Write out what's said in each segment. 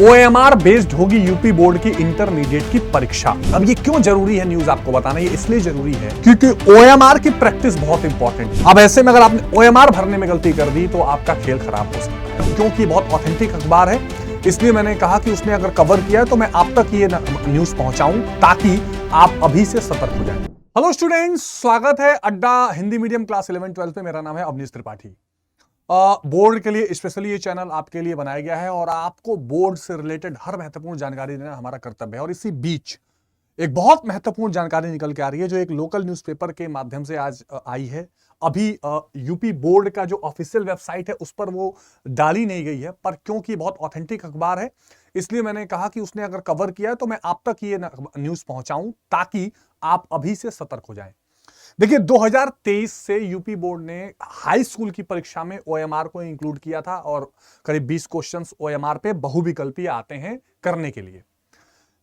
OMR based होगी UP board की intermediate की परीक्षा। अब ये क्यों जरूरी है न्यूज आपको बताना, ये इसलिए जरूरी है क्योंकि ओएमआर की प्रैक्टिस बहुत इंपॉर्टेंट है। अब ऐसे में अगर आपने ओएमआर भरने में गलती कर दी तो आपका खेल खराब हो सकता है, क्योंकि बहुत ऑथेंटिक अखबार है। इसलिए मैंने कहा कि उसने अगर कवर किया है तो मैं आप तक ये न्यूज पहुंचाऊं ताकि आप अभी से सतर्क हो जाएं। हेलो स्टूडेंट्स, स्वागत है अड्डा हिंदी मीडियम क्लास 11-12 पे। मेरा नाम है अवनीश त्रिपाठी। बोर्ड के लिए स्पेशली ये चैनल आपके लिए बनाया गया है और आपको बोर्ड से रिलेटेड हर महत्वपूर्ण जानकारी देना हमारा कर्तव्य है। और इसी बीच एक बहुत महत्वपूर्ण जानकारी निकल के आ रही है जो एक लोकल न्यूज़पेपर के माध्यम से आज आई है। अभी यूपी बोर्ड का जो ऑफिशियल वेबसाइट है उस पर वो डाली नहीं गई है, पर क्योंकि बहुत ऑथेंटिक अखबार है इसलिए मैंने कहा कि उसने अगर कवर किया है तो मैं आप तक ये न्यूज़ पहुंचाऊं ताकि आप अभी से सतर्क हो जाएं। देखिए 2023 से यूपी बोर्ड ने हाई स्कूल की परीक्षा में ओएमआर को इंक्लूड किया था और करीब 20 क्वेश्चंस ओएमआर पे बहुविकल्पीय आते हैं करने के लिए।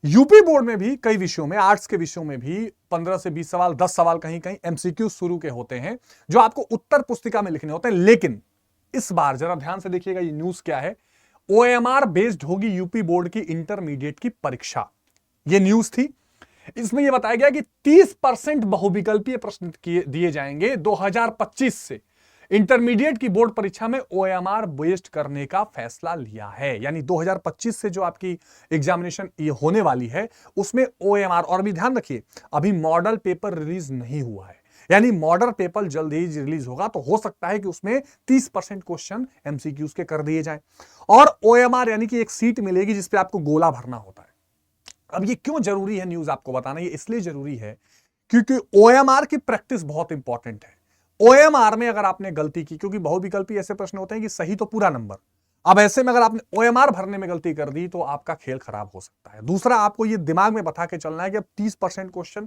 यूपी बोर्ड में भी कई विषयों में, आर्ट्स के विषयों में भी 15 से 20 सवाल, 10 सवाल कहीं कहीं एमसीक्यू शुरू के होते हैं जो आपको उत्तर पुस्तिका में लिखने होते हैं। लेकिन इस बार जरा ध्यान से देखिएगा ये न्यूज क्या है। ओएमआर बेस्ड होगी यूपी बोर्ड की इंटरमीडिएट की परीक्षा, ये न्यूज थी। इसमें यह बताया गया कि 30% बहुविकल्पीय प्रश्न दिए जाएंगे 2025 से। इंटरमीडिएट की बोर्ड परीक्षा में ओएमआर बेस्ड करने का फैसला लिया है, यानी 2025 से जो आपकी एग्जामिनेशन ये होने वाली है उसमें ओएमआर। और भी ध्यान रखिए अभी मॉडल पेपर रिलीज नहीं हुआ है, यानी मॉडल पेपर जल्द ही रिलीज होगा तो हो सकता है कि उसमें 30% क्वेश्चन एमसीक्यूज के कर दिए जाएं। और ओएमआर यानी कि एक सीट मिलेगी जिसपे आपको गोला भरना होता है। अब ये क्यों जरूरी है न्यूज आपको बताना, ये इसलिए जरूरी है क्योंकि ओएमआर की प्रैक्टिस बहुत इंपॉर्टेंट है। ओएमआर में अगर आपने गलती की, क्योंकि बहुविकल्पी ऐसे प्रश्न होते हैं कि सही तो पूरा नंबर, अब ऐसे में अगर आपने ओएमआर भरने में गलती कर दी तो आपका खेल खराब हो सकता है। दूसरा, आपको ये दिमाग में बता के चलना है कि अब 30% क्वेश्चन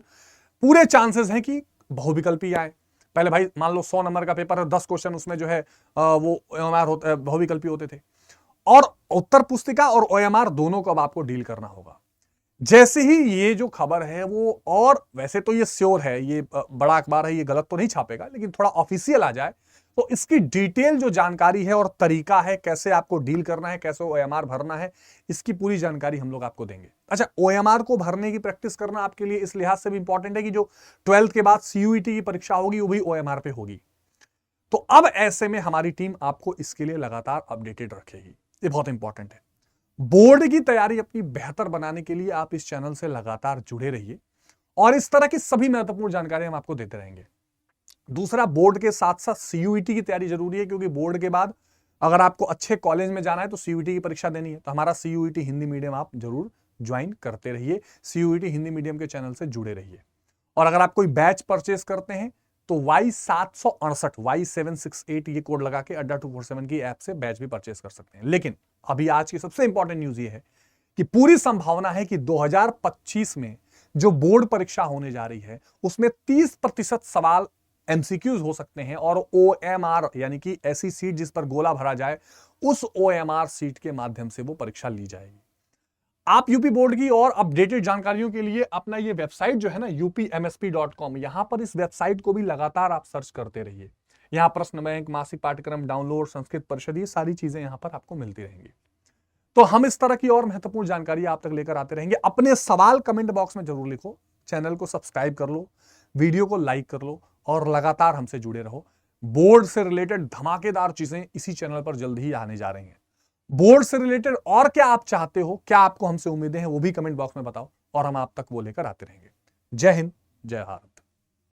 पूरे चांसेस हैं कि बहुविकल्पी आए। पहले भाई मान लो 100 नंबर का पेपर है, 10 क्वेश्चन उसमें जो है वो ओएमआर होते, बहुविकल्पी होते थे। और उत्तर पुस्तिका और ओएमआर दोनों को अब आपको डील करना होगा। जैसे ही ये जो खबर है वो, और वैसे तो ये श्योर है, ये बड़ा अखबार है, ये गलत तो नहीं छापेगा, लेकिन थोड़ा ऑफिशियल आ जाए तो इसकी डिटेल जो जानकारी है और तरीका है कैसे आपको डील करना है, कैसे ओएमआर भरना है, इसकी पूरी जानकारी हम लोग आपको देंगे। अच्छा, ओएमआर को भरने की प्रैक्टिस करना आपके लिए इस लिहाज से भी इंपॉर्टेंट है कि जो 12th के बाद सीयूईटी की परीक्षा होगी वो भी ओएमआर पे होगी। तो अब ऐसे में हमारी टीम आपको इसके लिए लगातार अपडेटेड रखेगी, ये बहुत इंपॉर्टेंट है। बोर्ड की तैयारी अपनी बेहतर बनाने के लिए आप इस चैनल से लगातार जुड़े रहिए और इस तरह की सभी महत्वपूर्ण जानकारी हम आपको देते रहेंगे। दूसरा, बोर्ड के साथ साथ सीयूईटी की तैयारी जरूरी है, क्योंकि बोर्ड के बाद अगर आपको अच्छे कॉलेज में जाना है तो सीयूईटी की परीक्षा देनी है। तो हमारा सीयूईटी हिंदी मीडियम आप जरूर ज्वाइन करते रहिए, सीयूईटी हिंदी मीडियम के चैनल से जुड़े रहिए। और अगर आप कोई बैच परचेस करते हैं तो Y768 Y768 ये कोड लगा के अड्डा 247 की ऐप से बैच भी परचेस कर सकते हैं। लेकिन अभी आज की सबसे इंपॉर्टेंट न्यूज ये है कि पूरी संभावना है कि 2025 में जो बोर्ड परीक्षा होने जा रही है उसमें 30% सवाल एमसीक्यूज हो सकते हैं और ओएमआर यानी कि ऐसी सीट जिस पर गोला भरा जाए उस ओएमआर सीट के माध्यम से वो परीक्षा ली जाएगी। आप यूपी बोर्ड की और अपडेटेड जानकारियों के लिए अपना ये वेबसाइट जो है ना upmsp.com, यहां पर इस वेबसाइट को भी लगातार आप सर्च करते रहिए। यहां प्रश्न बैंक, मासिक पाठ्यक्रम, डाउनलोड, संस्कृत परिषद, ये सारी चीजें यहां पर आपको मिलती रहेंगी। तो हम इस तरह की और महत्वपूर्ण जानकारी आप तक लेकर आते रहेंगे। अपने सवाल कमेंट बॉक्स में जरूर लिखो, चैनल को सब्सक्राइब कर लो, वीडियो को लाइक कर लो और लगातार हमसे जुड़े रहो। बोर्ड से रिलेटेड धमाकेदार चीजें इसी चैनल पर जल्द ही आने जा रही हैं। बोर्ड से रिलेटेड और क्या आप चाहते हो, क्या आपको हमसे उम्मीदें हैं, वो भी कमेंट बॉक्स में बताओ और हम आप तक वो लेकर आते रहेंगे। जय हिंद, जय भारत।